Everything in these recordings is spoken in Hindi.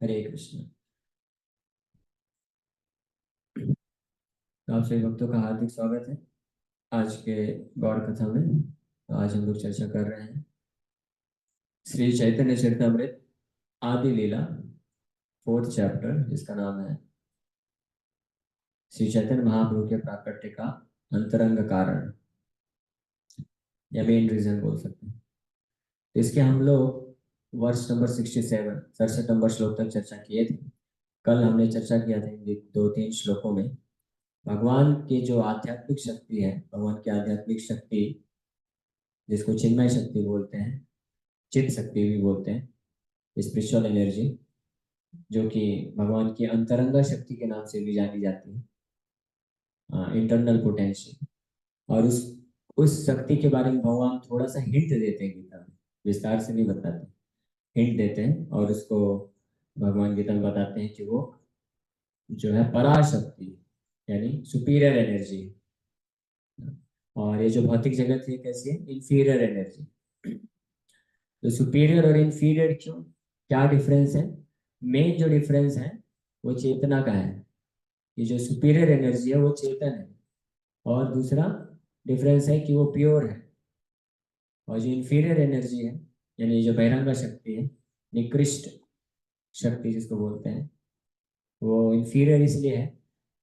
हरे कृष्ण। तो आप सभी भक्तों का हार्दिक स्वागत है आज के गौर कथा में। आज हम लोग चर्चा कर रहे हैं श्री चैतन्य चरितमृत आदि लीला, 4th चैप्टर, जिसका नाम है श्री चैतन्य महाप्रभु के प्राकट्य का अंतरंग कारण या मेन रीजन बोल सकते हैं। तो इसके हम लोग वर्ष नंबर 67 नंबर श्लोक तक चर्चा किए थे। कल हमने चर्चा किया था इन 2-3 श्लोकों में भगवान की जो आध्यात्मिक शक्ति है, भगवान की आध्यात्मिक शक्ति जिसको चिन्मय शक्ति बोलते हैं, चित्त शक्ति भी बोलते हैं, स्पिरिचुअल एनर्जी, जो कि भगवान की अंतरंगा शक्ति के नाम से भी जानी जाती है, इंटरनल पोटेंशियल। और उस शक्ति के बारे में भगवान थोड़ा सा हिंट देते हैं गीता में, विस्तार से नहीं बताते, हिंट देते हैं। और उसको भगवान गीता में बताते हैं कि वो जो है पराशक्ति यानी सुपीरियर एनर्जी, और ये जो भौतिक जगत है कैसी है, इंफीरियर एनर्जी। तो सुपीरियर और इंफीरियर क्यों, क्या डिफरेंस है? मेन जो डिफरेंस है वो चेतना का है। ये जो सुपीरियर एनर्जी है वो चेतन है, और दूसरा डिफरेंस है कि वो प्योर है। और जो इंफीरियर एनर्जी है यानी जो बहिरंगा शक्ति है, निकृष्ट शक्ति जिसको बोलते हैं, वो इंफीरियर इसलिए है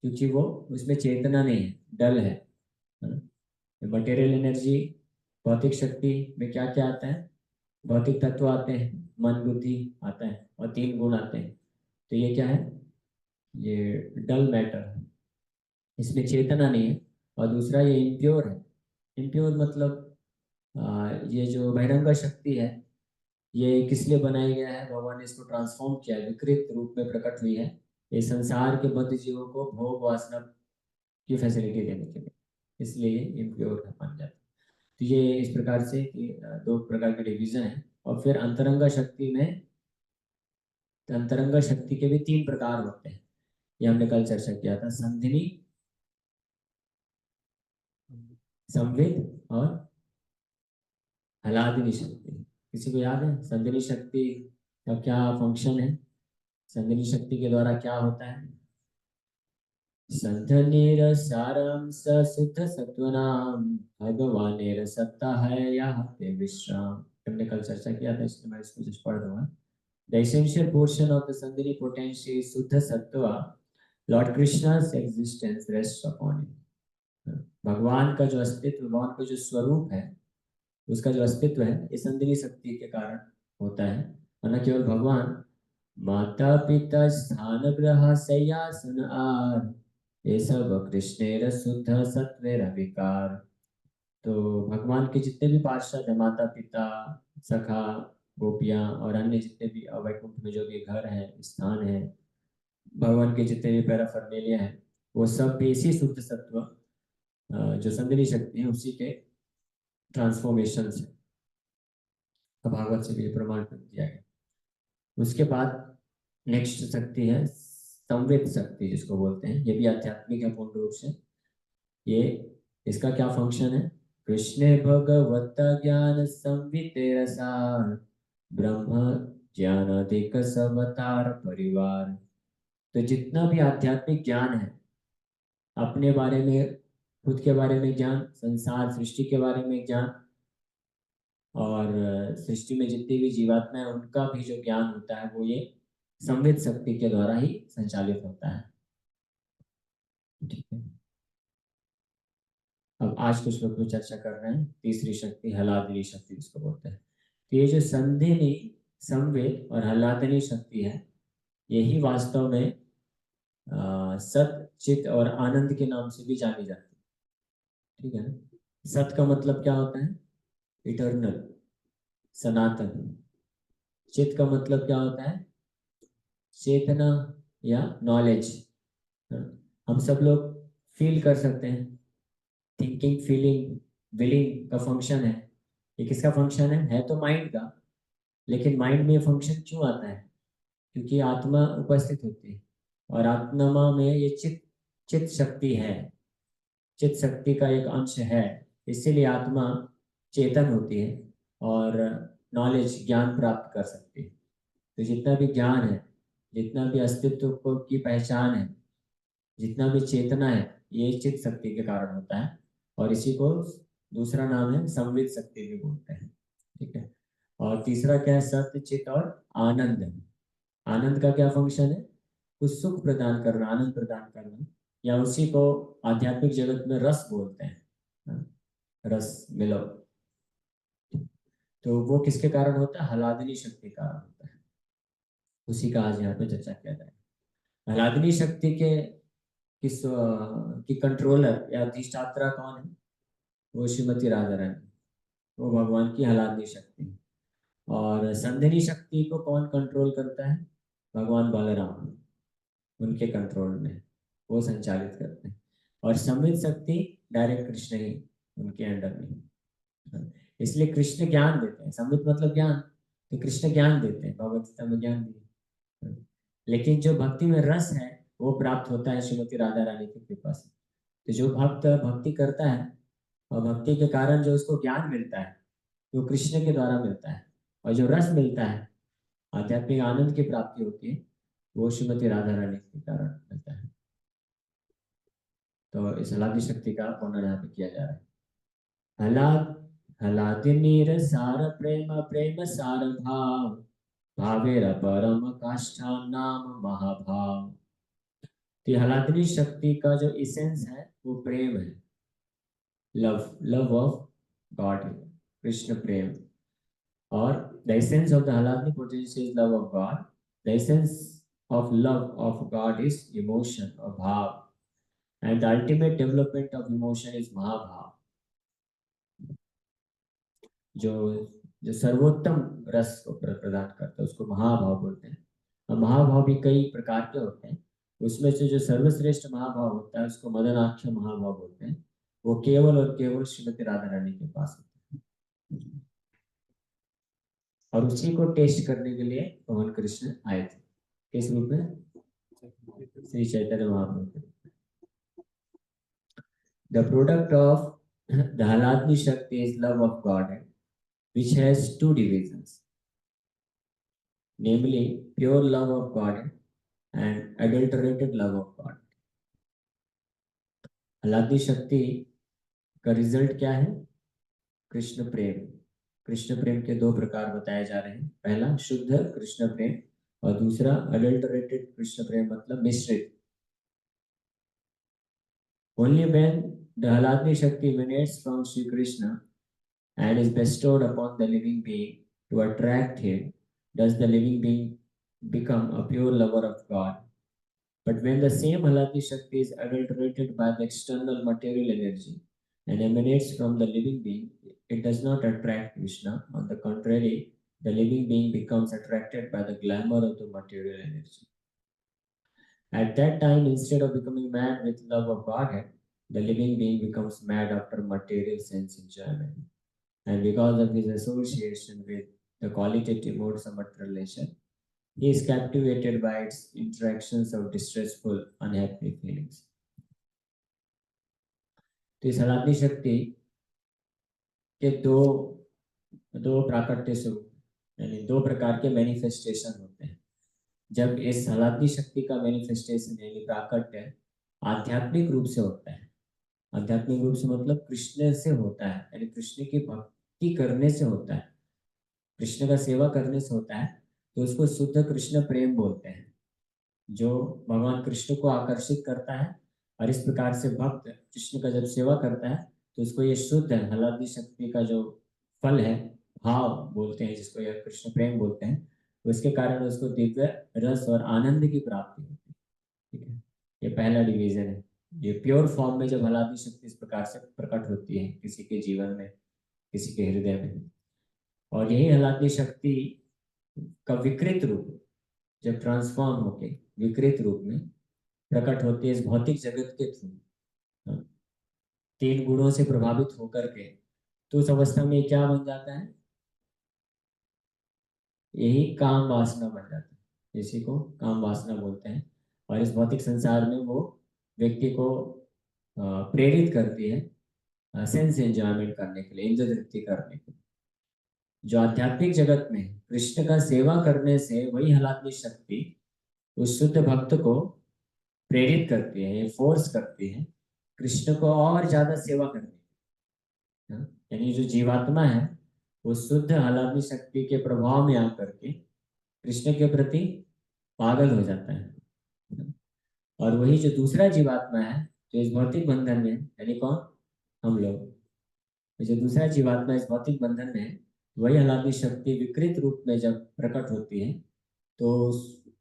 क्योंकि वो उसमें चेतना नहीं है, डल है। मटेरियल एनर्जी, भौतिक शक्ति में क्या क्या आता है? भौतिक तत्व आते हैं, मन बुद्धि आता है, और 3 गुण आते हैं। तो ये क्या है? ये डल मैटर है, इसमें चेतना नहीं है। और दूसरा ये इम्प्योर है। इम्प्योर मतलब ये जो बहिरंगा शक्ति है, ये किस लिए बनाया गया है? भगवान ने इसको ट्रांसफॉर्म किया है, विकृत रूप में प्रकट हुई है ये संसार के बद्ध जीवों को भोग वासना की फैसिलिटी देने के लिए, इसलिए ये इम्प्योर माना जाता है। तो ये इस प्रकार से कि 2 प्रकार के डिवीजन है। और फिर अंतरंगा शक्ति में, अंतरंगा शक्ति के भी 3 प्रकार होते हैं, ये हमने कल चर्चा किया था। संधिनी, संविद और हलादिनी शक्ति। किसी को याद है संधिनी शक्ति का क्या फंक्शन है? संधिनी शक्ति के द्वारा क्या होता है? संधनेर सारम सुद्ध सत्वनाम भगवानेर सत्ता है या ते विश्राम। हमने कल चर्चा किया था, इसलिए मैं इसको जस्ट पढ़ दूंगा। The essential portion of the Sandhini potency is Suddha Sattva. Lord Krishna's existence rests upon it. भगवान का जो अस्तित्व, भगवान का जो स्वरूप है, उसका जो अस्तित्व है, ये संधिनी शक्ति के कारण होता है। और न केवल भगवान, माता पिता स्थान ग्रह शय्यासन आर, ये सब कृष्णेर शुद्ध सत्वेर विकार। तो भगवान के जितने भी पार्षद है, माता पिता, सखा, गोपियां और अन्य जितने भी वैकुंठ में जो भी घर हैं, स्थान है, भगवान के जितने भी पैराफर्नेलिया है, वो सब भी इसी शुद्ध सत्व, जो संधिनी शक्ति है, उसी के ट्रांसफॉर्मेशन से। भागवत से भी ये प्रमाण कर दिया गया। उसके बाद नेक्स्ट शक्ति है संवित शक्ति, जिसको बोलते हैं। ये भी आध्यात्मिक है पूर्ण रूप से। ये इसका क्या फंक्शन है? कृष्ण भगवत ज्ञान संविते रसार, ब्रह्म ज्ञानादिक सवतार परिवार। तो जितना भी आध्यात्मिक ज्ञान है, अपने बारे में, खुद के बारे में ज्ञान, संसार सृष्टि के बारे में ज्ञान, और सृष्टि में जितनी भी जीवात्मा है उनका भी जो ज्ञान होता है, वो ये संवित शक्ति के द्वारा ही संचालित होता है। ठीक है, अब आज के श्लोक में चर्चा कर रहे हैं तीसरी शक्ति, हलादिनी शक्ति जिसको बोलते हैं। तो ये जो संधिनी, संवेद और हलादिनी शक्ति है, यही वास्तव में सत, चित और आनंद के नाम से भी जानी जाती है। ठीक है ना? सत का मतलब क्या होता है? इटर्नल, सनातन। चित का मतलब क्या होता है? चेतना या नॉलेज। हम सब लोग फील कर सकते हैं, थिंकिंग, फीलिंग, विलिंग का फंक्शन है। ये किसका फंक्शन है तो माइंड का। लेकिन माइंड में फंक्शन क्यों आता है? क्योंकि आत्मा उपस्थित होती है, और आत्मा में ये चित्त, चित्त शक्ति है, चित्त शक्ति का एक अंश है। इसीलिए आत्मा चेतन होती है और नॉलेज, ज्ञान प्राप्त कर सकती है। तो जितना भी ज्ञान है जितना भी अस्तित्व को की पहचान है, जितना भी चेतना है, ये चित्त शक्ति के कारण होता है। और इसी को दूसरा नाम है संवित शक्ति भी बोलते हैं। ठीक है। और तीसरा क्या है? सत्य, चित्त और आनंद है। आनंद का क्या फंक्शन है? कुछ सुख प्रदान करना, आनंद प्रदान करना, या उसी को आध्यात्मिक जगत में रस बोलते हैं। हाँ, रस मिलो। तो वो किसके कारण होता है? हलादनी शक्ति के कारण होता है। उसी का आज यहाँ पे चर्चा किया जाएगा। हलादनी शक्ति के की कंट्रोलर या अधिष्ठात्रा कौन है? वो श्रीमती राधा रानी, वो भगवान की हलादनी शक्ति है। और संधिनी शक्ति को कौन कंट्रोल करता है? भगवान बलराम, उनके कंट्रोल में, वो संचालित करते हैं। और संवित शक्ति डायरेक्ट कृष्ण ही, उनके अंडर में। इसलिए कृष्ण ज्ञान देते हैं। संवित मतलब ज्ञान, तो कृष्ण ज्ञान देते हैं, भगवत गीता में ज्ञान दिए। लेकिन जो भक्ति में रस है वो प्राप्त होता है श्रीमती राधा रानी की कृपा से। तो जो भक्त भक्ति करता है और भक्ति के कारण जो उसको ज्ञान मिलता है वो कृष्ण के द्वारा मिलता है। और जो रस मिलता है, आध्यात्मिक आनंद की प्राप्ति होती है, वो श्रीमती राधा रानी के कारण मिलता है। तो इस हलादी शक्ति का वर्णन यहाँ पे किया जा रहा है। हलाद हलादिनीर सार प्रेम, प्रेम सार भाव, भावेर परम काष्ठा नाम महाभाव। तो ये हलादनी शक्ति का जो इसेंस है वो प्रेम है, love, love of God, Krishna प्रेम। और the essence of the Haladni potency is love of God. The essence of love of God is emotion or bhav, and the ultimate development of emotion is Mahabhav. जो जो सर्वोत्तम रस को प्रदान करता है उसको महाभाव बोलते हैं। और महाभाव भी कई प्रकार के होते हैं। उसमें से जो सर्वश्रेष्ठ महाभाव होता है उसको मदनाख्य महाभाव बोलते हैं। वो केवल और केवल श्रीमती राधा रानी के पास होता है। और उसी को टेस्ट करने के लिए भगवान कृष्ण आए थे। किस रूप में? Shri Chaitanya Mahaprabhu. The product of the हलादनी शक्ति is love of God, which has two divisions, namely pure love of God and adulterated love of God. हलादनी शक्ति का रिजल्ट क्या है? कृष्ण प्रेम। कृष्ण प्रेम के दो प्रकार बताए जा रहे हैं। पहला शुद्ध कृष्ण प्रेम और दूसरा अडल्टरेटेड कृष्ण प्रेम, मतलब मिश्रित। Only when the Haladni Shakti emanates from Sri Krishna and is bestowed upon the living being to attract him does the living being become a pure lover of God. But when the same Haladni Shakti is adulterated by the external material energy and emanates from the living being, it does not attract Krishna. On the contrary, the living being becomes attracted by the glamour of the material energy. At that time, instead of becoming mad with love of Godhead, the living being becomes mad after material sense enjoyment. And because of his association with the qualitative modes of material nature, he is captivated by its interactions of distressful, unhappy feelings. तो इस हलादनी शक्ति के दो दो प्राकट्य स्वरूप, यानी दो प्रकार के मैनिफेस्टेशन होते हैं। जब इस हलादनी शक्ति का मैनिफेस्टेशन यानी प्राकट्य आध्यात्मिक रूप से होता है, आध्यात्मिक रूप से मतलब कृष्ण से होता है, यानी कृष्ण की भक्ति करने से होता है, कृष्ण का सेवा करने से होता है, तो उसको शुद्ध कृष्ण प्रेम बोलते हैं, जो भगवान कृष्ण को आकर्षित करता है। और इस प्रकार से भक्त कृष्ण का जब सेवा करता है तो उसको ये शुद्ध हलादनी शक्ति का जो फल है, भाव बोलते हैं जिसको, यह कृष्ण प्रेम बोलते हैं, उसके कारण उसको दिव्य रस और आनंद की प्राप्ति होती है। ठीक है, ये पहला डिवीजन है। ये प्योर फॉर्म में जब हलादनी शक्ति इस प्रकार से प्रकट होती है किसी के जीवन में, किसी के हृदय में, और यही हलादनी शक्ति का विकृत रूप जब ट्रांसफॉर्म होके विकृत रूप में प्रकट होती है इस भौतिक जगत के थ्रू, तीन गुणों से प्रभावित होकर के, तो उस अवस्था में क्या बन जाता है? यही काम वासना बन जाता है, इसी को काम वासना बोलते हैं। और इस भौतिक संसार में वो व्यक्ति को प्रेरित करती है सेंस एंजॉयमेंट करने के लिए, इंद्रिय तृप्ति करने के लिए। जो आध्यात्मिक जगत में कृष्ण का सेवा करने से वही हलादनी शक्ति उस शुद्ध भक्त को प्रेरित करती है, ये फोर्स करती है कृष्ण को और ज्यादा सेवा करने की। हाँ? यानी जो जीवात्मा है वो शुद्ध आह्लादनी शक्ति के प्रभाव में आकर के कृष्ण के प्रति पागल हो जाता है। और वही जो दूसरा जीवात्मा है जो इस भौतिक बंधन में है, यानी कौन, हम लोग, तो जो दूसरा जीवात्मा इस भौतिक बंधन में है, वही आह्लादनी शक्ति विकृत रूप में जब प्रकट होती है तो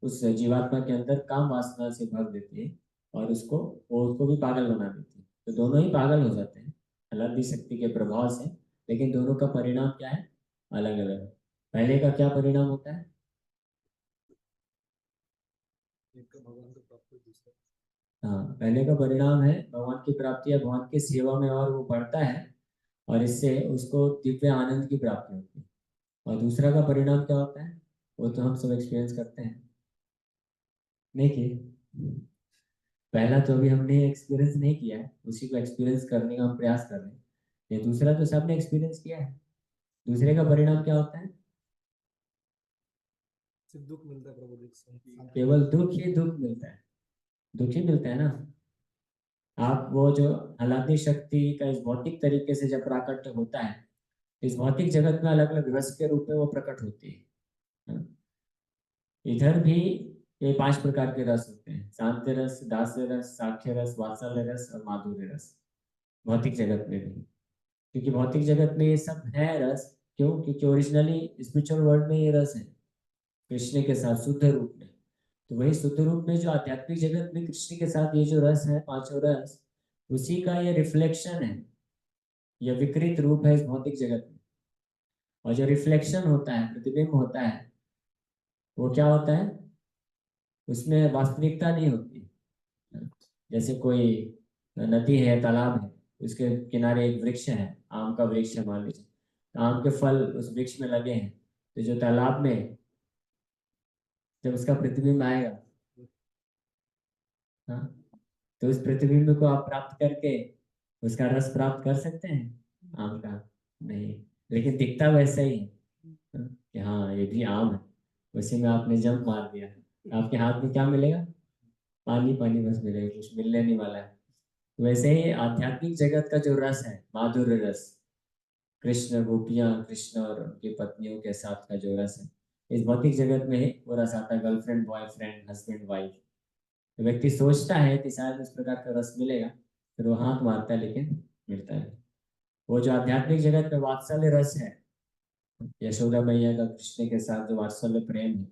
उस जीवात्मा के अंदर काम वासना से भर देती है और उसको भी पागल बना देती है। तो दोनों ही पागल हो जाते हैं आह्लादनी शक्ति के प्रभाव से, लेकिन दोनों का परिणाम क्या है, अलग अलग। पहले का क्या परिणाम होता है, हाँ, पहले का परिणाम है भगवान की प्राप्ति या भगवान की सेवा में और वो बढ़ता है और इससे उसको दिव्य आनंद की प्राप्ति होती है। और दूसरा का परिणाम क्या होता है, वो तो हम सब एक्सपीरियंस करते हैं। नहीं किए, पहला तो अभी हमने एक्सपीरियंस नहीं किया है, उसी को एक्सपीरियंस करने का हम प्रयास कर रहे हैं। ये दूसरा तो सबने एक्सपीरियंस किया है। दूसरे का परिणाम क्या होता है, सिर्फ दुख मिलता है प्रभु जी, शांति। केवल दुख ही दुख मिलता है, दुख ही मिलता है ना। आप वो जो आह्लादनी शक्ति का इस भौतिक तरीके से जब प्राकट्य होता है, इस भौतिक जगत में अलग अलग रस के रूप में वो प्रकट होती है। इधर भी ये 5 प्रकार के रस होते हैं, शांति रस, दास्य रस, साक्ष्य रस, वात्सल्य रस और माधुर्य रस, भौतिक जगत में भी। क्योंकि भौतिक जगत में ये सब है रस, क्यों, क्योंकि ओरिजिनली स्पिरिचुअल वर्ल्ड में ये रस है कृष्ण के साथ शुद्ध रूप में। तो वही शुद्ध रूप में जो आध्यात्मिक जगत में कृष्ण के साथ ये जो रस है, पांचों रस, उसी का ये रिफ्लेक्शन है, यह विकृत रूप है इस भौतिक जगत में। और जो रिफ्लेक्शन होता है, प्रतिबिंब होता है, वो क्या होता है, उसमें वास्तविकता नहीं होती। जैसे कोई नदी है, तालाब है, उसके किनारे एक वृक्ष है, आम का वृक्ष है मान लीजिए, तो आम के फल उस वृक्ष में लगे हैं, तो जो तालाब में जब उसका प्रतिबिंब आएगा, हाँ, तो उस प्रतिबिंब को आप प्राप्त करके उसका रस प्राप्त कर सकते हैं आम का, नहीं, लेकिन दिखता वैसा ही है। कि हाँ ये भी आम है, उसी में आपने जंप मार दिया, आपके हाथ में क्या मिलेगा, पानी पानी बस मिलेगा, कुछ मिलने नहीं वाला है। वैसे ही आध्यात्मिक जगत का जो रस है, माधुर्य रस, कृष्ण गोपियां, कृष्ण और उनकी पत्नियों के साथ का जो रस है, इस भौतिक जगत में ही वो रस आता है, गर्लफ्रेंड बॉयफ्रेंड हस्बैंड वाइफ। तो व्यक्ति सोचता है कि शायद इस प्रकार का रस मिलेगा, फिर वो हाथ मारता है लेकिन मिलता है। वो जो आध्यात्मिक जगत में वात्सल्य रस है, यशोदा मैया का कृष्ण के साथ जो वात्सल्य प्रेम है,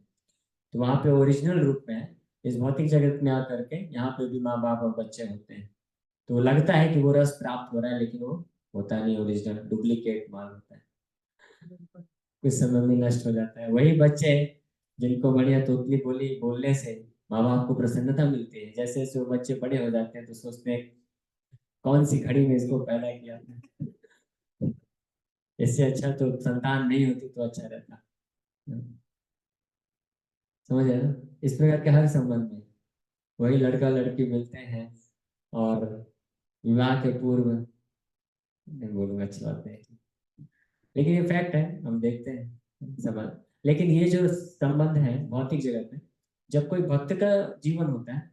तो वहां पे ओरिजिनल रूप में है। इस भौतिक जगत में आकर के यहाँ पे भी माँ बाप और बच्चे होते हैं, तो लगता है कि वो रस प्राप्त हो रहा है, लेकिन वो होता नहीं, ओरिजिनल डुप्लीकेट माल होता है, कुछ समय में नष्ट हो जाता है। वही बच्चे जिनको बढ़िया तोतली बोली बोलने से माँ बाप को प्रसन्नता मिलती है, जैसे जैसे वो बच्चे बड़े हो जाते हैं तो सोचते हैं कौन सी घड़ी में इसको पैदा किया था, इससे अच्छा तो संतान नहीं होती तो अच्छा रहता। समझ आया ना, इस प्रकार के हर संबंध में वही लड़का लड़की मिलते हैं और विवाह के पूर्व, नहीं बोलूंगा अच्छी बात नहीं, लेकिन ये फैक्ट है, हम देखते हैं संबंध। लेकिन ये जो संबंध है भौतिक जगत में, जब कोई भक्त का जीवन होता है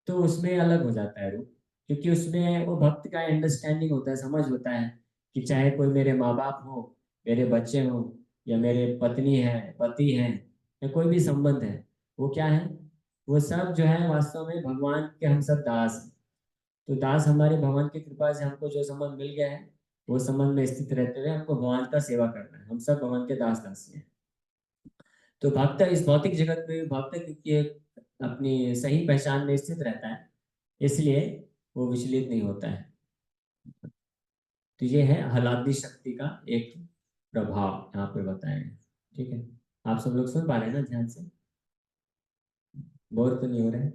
तो उसमें अलग हो जाता है रूप, क्योंकि उसमें वो भक्त का अंडरस्टैंडिंग होता है, समझ होता है कि चाहे कोई मेरे माँ बाप हो, मेरे बच्चे हो, या मेरे पत्नी है, पति है, या कोई भी संबंध है, वो क्या है, वो सब जो है वास्तव में भगवान के हम सब दास हैं। तो दास हमारे भगवान की कृपा से हमको जो संबंध मिल गया है, वो संबंध में स्थित रहते हुए हमको भगवान का सेवा करना है, हम सब भगवान के दास दासी हैं। तो भक्त इस भौतिक जगत में भक्त क्योंकि एक अपनी सही पहचान में स्थित रहता है, इसलिए वो विचलित नहीं होता है। तो ये है आह्लादनी शक्ति का एक प्रभाव यहाँ पे बताया गया। ठीक है, आप सब लोग सुन पा रहे हैं ना ध्यान से, बोर तो नहीं हो रहे हैं?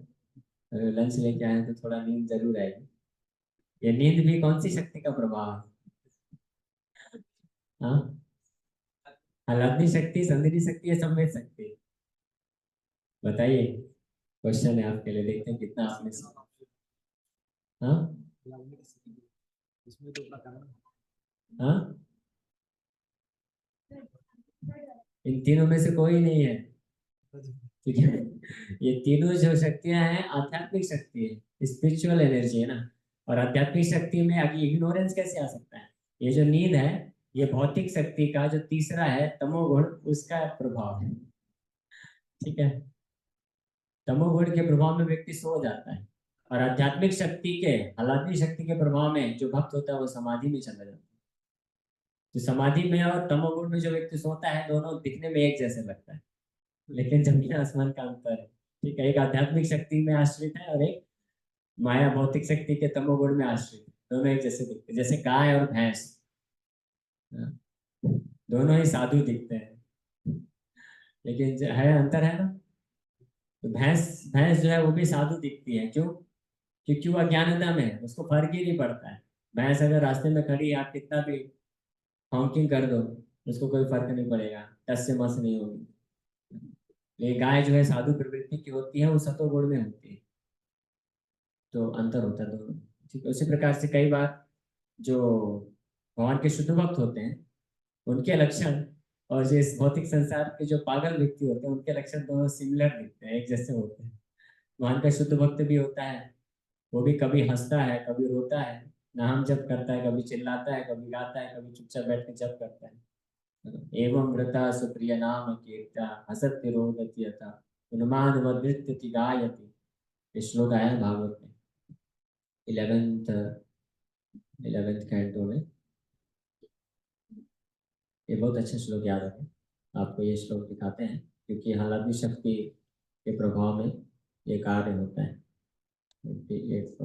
अगर लंच लेके आए तो थोड़ा नींद जरूर आएगी। ये नींद भी कौन सी शक्ति का प्रभाव है, हाँ, आह्लादनी शक्ति, संदीपनी शक्ति है, संवेद शक्ति, बताइए, क्वेश्चन है आपके लिए, देखते हैं कितना आपने हाँ, इसमें तो प्रकार हाँ, इन तीनों में से कोई नहीं है। ठीक है। ये तीनों जो शक्तियां हैं आध्यात्मिक शक्ति है, स्पिरिचुअल एनर्जी है ना। और आध्यात्मिक शक्ति में आगे इग्नोरेंस कैसे आ सकता है? ये जो नींद है, ये भौतिक शक्ति का जो तीसरा है तमोगुण, उसका प्रभाव है। ठीक है। तमोगुण के प्रभाव में व्यक्ति सो जाता है, और आध्यात्मिक शक्ति के, आध्यात्मिक शक्ति के प्रभाव में जो भक्त होता है वो समाधि में चला जाता है। तो समाधि में और तमोगुण में जो व्यक्ति सोता है, दोनों दिखने में एक जैसे लगता है, लेकिन जमीन आसमान का अंतर है। ठीक है। एक आध्यात्मिक शक्ति में आश्रित है और एक माया भौतिक शक्ति के तमोगुण में आश्रित है। दोनों एक जैसे दिखते हैं, जैसे गाय और भैंस। हाँ, दोनों ही साधु दिखते हैं, लेकिन है अंतर है ना। तो भैंस भैंस जो है वो भी साधु दिखती है, क्यों? क्योंकि वो अज्ञानता में है, उसको फर्क ही नहीं पड़ता है। भैंस अगर रास्ते में खड़ी है, आप कितना भी हॉकिंग कर दो, उसको कोई फर्क नहीं पड़ेगा, टस से मस नहीं होगी। लेकिन गाय जो है साधु प्रवृत्ति की होती है, वो सतोगुण में होती है। तो अंतर होता है दोनों। ठीक है। उसी प्रकार से कई बार जो भगवान के शुद्ध भक्त होते हैं, उनके लक्षण और जो इस भौतिक संसार के जो पागल व्यक्ति होते हैं, उनके लक्षण दोनों सिमिलर दिखते हैं, एक जैसे होते हैं। भगवान का शुद्ध भक्त भी होता है, वो भी कभी हंसता है, कभी रोता है, नाम जप करता है, कभी चिल्लाता है, कभी गाता है, कभी चुपचाप बैठ के जप करता है। एवं व्रता सुप्रिय नाम कीर्ता हसत्य रोदति यथा उन्माद व नृत्यति गायति। ये श्लोक आया है भागवत में, 11th 11th कैंटो में। ये बहुत अच्छा श्लोक याद रखें। आपको ये श्लोक दिखाते हैं, क्योंकि हालांकि शक्ति के प्रभाव में ये कार्य होता है। 58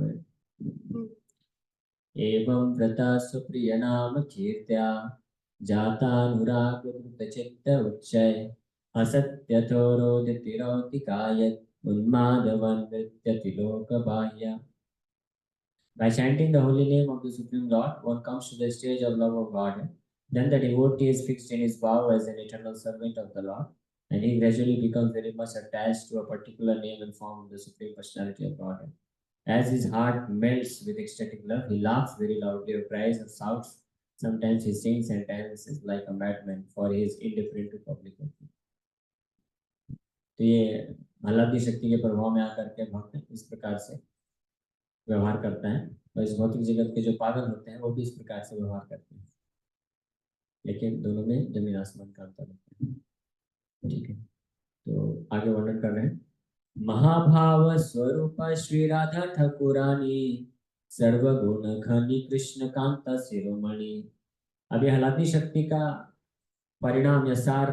एवं व्रता सुप्रिय नाम कीर्त्या जातानुरागचित्त उच्चय असत्यथो रोदितिरोति गायत् उन्मादवन् नृत्यति लोकबाह्य। By chanting the holy name of the Supreme Lord, one comes to the stage of love of God. Then the devotee is fixed in his vow as an eternal servant of the Lord, and he gradually becomes very much attached to a particular name and form of the Supreme Personality of God. As his heart melts with ecstatic love, he laughs very loudly or cries or shouts. Sometimes he sings and dances like a madman, for he is indifferent to public opinion. तो ये आह्लादी शक्ति के प्रभाव में आकर के भक्त इस प्रकार से व्यवहार करता है, और इस भौतिक जगत के जो पागल होते हैं वो भी इस प्रकार से व्यवहार करते हैं, लेकिन दोनों में जमीन आसमान का अंतर होता है। ठीक है। तो आगे वर्णन कर रहे हैं। महाभाव स्वरूप श्री राधा ठाकुरानी सर्वगुण खनि कृष्ण कांता शिरोमणि। अभी आह्लादी शक्ति का परिणाम या सार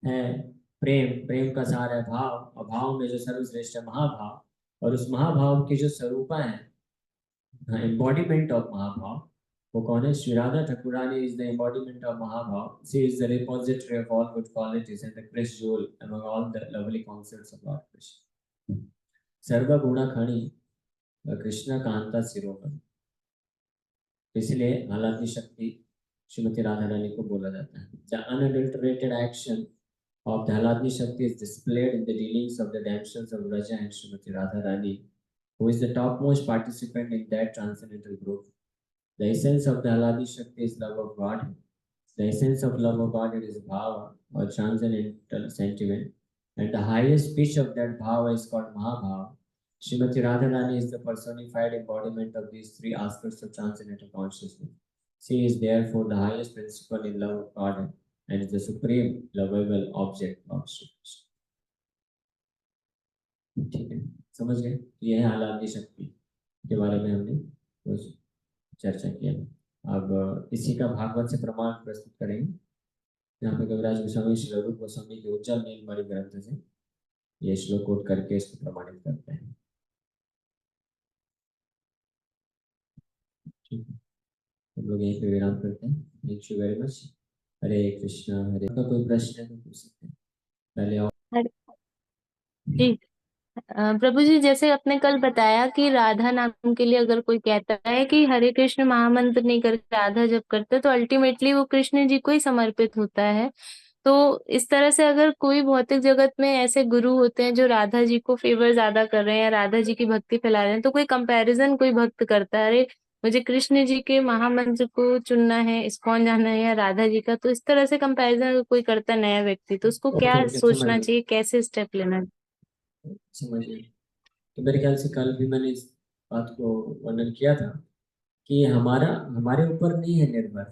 है प्रेम, प्रेम का सार है भाव, और भाव में जो सर्वश्रेष्ठ है महाभाव, और उस महाभाव की जो स्वरूपा है, embodiment of Mahabhav, वो कौन है? Shri Radha Thakurani is the embodiment of Mahabhav. She is the repository of all good qualities and the grace jewel among all the lovely concerts of Lord Krishna. सर्वगुण खनि कृष्ण कांता शिरोमणि। इसलिए हालांकि शक्ति श्रीमती राधा रानी को बोला जाता है। The unadulterated action of the Haladni Shakti is displayed in the dealings of the damsels of Raja and Srimati Radharani, who is the topmost participant in that transcendental group. The essence of the Haladi Shakti is love of God. The essence of love of God is bhava, or transcendental sentiment, and the highest pitch of that bhava is called Mahabhava. Srimati Radharani is the personified embodiment of these three aspects of transcendental consciousness. She is therefore the highest principle in love of God and is the supreme lovable object of Shri Krishna. ठीक है, समझ गए? यह है आह्लादी शक्ति के बारे में हमने कुछ चर्चा किया। अब इसी का भागवत से प्रमाण प्रस्तुत करेंगे। यहाँ पे कविराज गोस्वामी श्री रूप गोस्वामी के उज्जवल नीलमणि ग्रंथ से ये श्लोक कोट करके इसको प्रमाणित करते हैं। ठीक है, हम लोग यहीं पे विराम करते हैं। Thank you very much. Hare Krishna. Hare का कोई प्रश्न है तो पूछ सकते हैं पहले। और जी प्रभु जी, जैसे आपने कल बताया कि राधा नाम के लिए अगर कोई कहता है कि हरे कृष्ण महामंत्र नहीं करके राधा जप करते, तो अल्टीमेटली वो कृष्ण जी को ही समर्पित होता है। तो इस तरह से अगर कोई भौतिक जगत में ऐसे गुरु होते हैं जो राधा जी को फेवर ज्यादा कर रहे हैं, राधा जी की भक्ति फैला रहे हैं, तो कोई कंपैरिजन कोई भक्त करता है, अरे मुझे कृष्ण जी के महामंत्र को चुनना है, इस्कॉन जाना है या राधा जी का, तो इस तरह से कंपैरिजन अगर कोई करता है नया व्यक्ति, तो उसको ओके क्या ओके, समझ सोचना गया चाहिए, कैसे स्टेप लेना समझ गया। तो मेरे ख्याल से कल भी मैंने इस बात को वर्णन किया था कि हमारे ऊपर नहीं है निर्भर,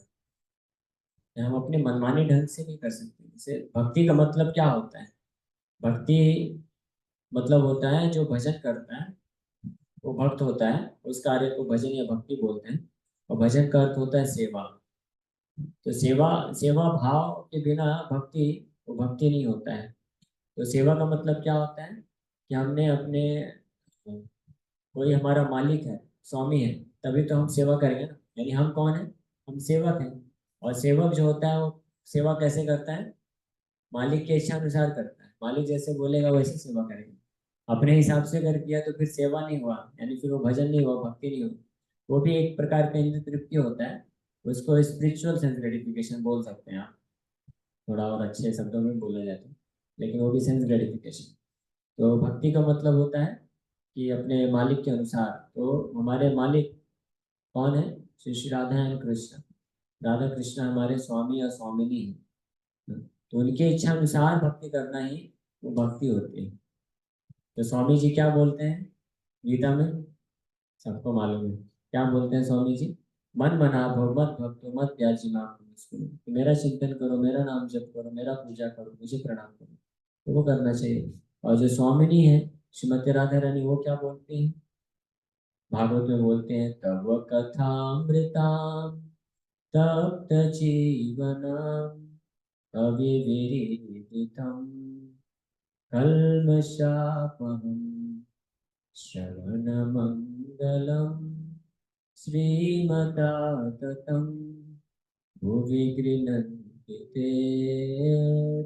हम अपने मनमाने ढंग से नहीं कर सकते। जैसे भक्ति का मतलब क्या होता है? भक्ति मतलब होता है जो भजन करता है वो भक्त होता है, उस कार्य को भजन या भक्ति बोलते हैं। और भजन का अर्थ होता है सेवा। तो सेवा सेवा भाव के बिना भक्ति, वो भक्ति नहीं होता है। तो सेवा का मतलब क्या होता है कि हमने अपने, कोई हमारा मालिक है, स्वामी है, तभी तो हम सेवा करेंगे ना। यानी हम कौन है? हम सेवक हैं। और सेवक जो होता है वो सेवा कैसे करता है? मालिक के इच्छा अनुसार करता है। मालिक जैसे बोलेगा वैसे सेवा करेगा। अपने हिसाब से अगर किया तो फिर सेवा नहीं हुआ, यानी फिर वो भजन नहीं हुआ, भक्ति नहीं हुई। वो भी एक प्रकार का इंद्रिय तृप्ति होता है। उसको स्पिरिचुअल सेंस ग्रेटिफिकेशन बोल सकते हैं आप, थोड़ा और अच्छे शब्दों में बोला जाए तो। लेकिन वो भी सेंस ग्रेटिफिकेशन। तो भक्ति का मतलब होता है कि अपने मालिक के अनुसार। तो हमारे मालिक कौन है? श्री श्री राधा एंड कृष्ण। राधा कृष्ण हमारे स्वामी और स्वामिनी हैं। तो उनके इच्छा अनुसार भक्ति करना ही वो भक्ति होती है। तो स्वामी जी क्या बोलते हैं गीता में? सबको मालूम है क्या बोलते हैं स्वामी जी? मन मना भव मत भक्तो मत त्याजी माम नमस्कुरु। कि मेरा चिंतन करो, मेरा नाम जप करो, मेरा पूजा करो, मुझे प्रणाम करो। तो वो करना चाहिए। और जो स्वामिनी है श्रीमती राधा रानी, वो क्या बोलती हैं? भागवत में बोलते हैं, तव कथामृताम तप्त जीवनम अविविदितम कल्मषापहम श्रवणमङ्गलम् श्रीमता ततं भुवि गृह्णन्ति ते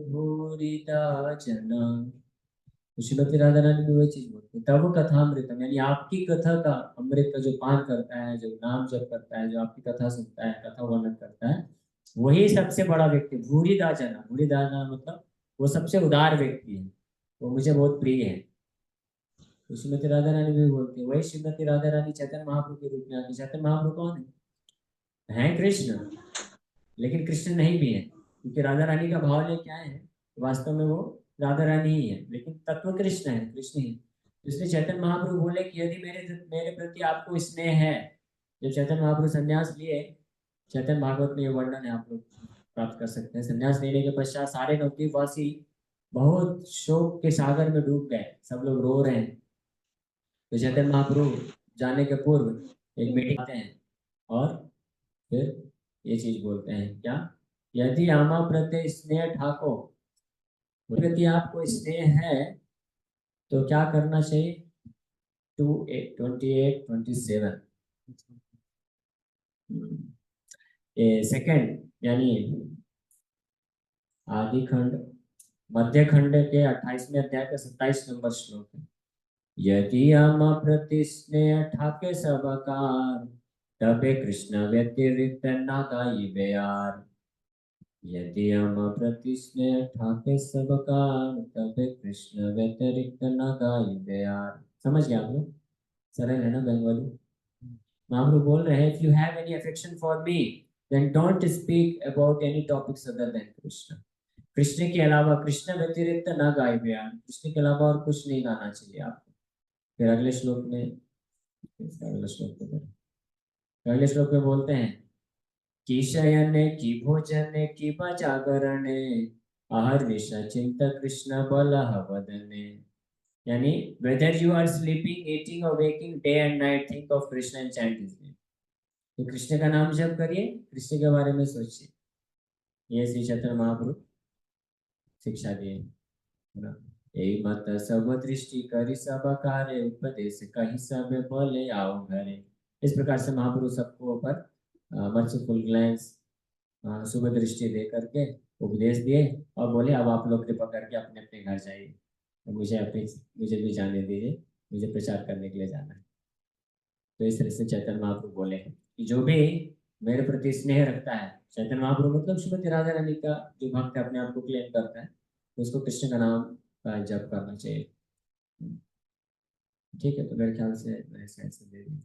भूरिदा जना। श्रीमती राधा रानी भी वही चीज बोलती है, तब कथामृतम, यानी आपकी कथा का अमृत का जो पान करता है, जो नाम जप करता है, जो आपकी कथा सुनता है, कथा वर्णन करता है, वही सबसे बड़ा व्यक्ति। भूरिदा जना, भूरिदा जना मतलब वो सबसे उदार व्यक्ति है, वो मुझे बहुत प्रिय है। तो श्रीमती राधा रानी भी बोलती है, वही श्रीमती राधा रानी चैतन्य महाप्रभु के रूप में आती। चैतन्य महाप्रभु कौन है कृष्ण, लेकिन कृष्ण नहीं भी है, क्योंकि राधा रानी का भाव ले क्या है, वास्तव में वो राधा रानी ही है, लेकिन तत्व कृष्ण है, कृष्ण ही। इसलिए चैतन्य महाप्रभु बोले कि यदि मेरे मेरे प्रति आपको स्नेह है। जब चैतन्य महाप्रभु संन्यास लिए, चैतन्य भागवत में ये वर्णन है, आप लोग प्राप्त कर सकते हैं। संन्यास लेने के पश्चात सारे नवद्वीपवासी बहुत शोक के सागर में डूब गए, सब लोग रो रहे हैं। तो चैतन्य महाप्रभु जाने के पूर्व एक मीटिंग आते हैं और फिर ये चीज बोलते हैं क्या? यदि आमा प्रत्यय स्नेह ठाको, प्रति आपको स्नेह है तो क्या करना चाहिए? 28 27 सेकंड, यानी आदि खंड मध्य खंड के 28वें अध्याय का 27 नंबर श्लोक है। यदि हम प्रति स्नेह ठाके सबकार, तबे कृष्ण व्यतिरिक्त ना गाई बेयार। यदि हम प्रति स्नेह ठाके सबकार, तबे कृष्ण व्यतिरिक्त ना गाई बेयार। समझ गया आप लोग? सरल है ना बंगाली? महाप्रभु बोल रहे हैं, if you have any affection for me, then don't speak about any topics other than Krishna. Krishna के अलावा, कृष्ण व्यतिरिक्त ना गाए बयान, कृष्ण के अलावा और कुछ नहीं गाना चाहिए आपको। फिर अगले श्लोक में, अगले श्लोक में अगले श्लोक में बोलते हैं कि शयन की भोजन की जागरण आहार निश चिंत कृष्ण बल वदने। यानी whether you are sleeping, eating or waking, day and night, think of Krishna and chant his name। तो कृष्ण का नाम जप करिए, कृष्ण के बारे में सोचिए। ये श्री चैतन्य महाप्रभु शिक्षा दिए है ना। यही मत सब दृष्टि करी सब कार्य, उपदेश कहीं सब बोले आओ घरे। इस प्रकार से महाप्रभु सबको ऊपर मर्सीफुल ग्लैंस, शुभ दृष्टि दे करके उपदेश दिए और बोले अब आप लोग कृपा करके अपने अपने घर जाइए, तो मुझे भी जाने दीजिए, मुझे प्रचार करने के लिए जाना है। तो इस तरह से चैतन्य महाप्रभु बोले कि जो भी मेरे प्रति स्नेह रखता है, चैतन्य महाप्रभु मतलब श्रीमती राधा रानी का जो भक्त अपने आप को क्लेम करता है, उसको कृष्ण का नाम का जप करना चाहिए। ठीक है, तो मेरे ख्याल से मैंने ऐसे दे दी।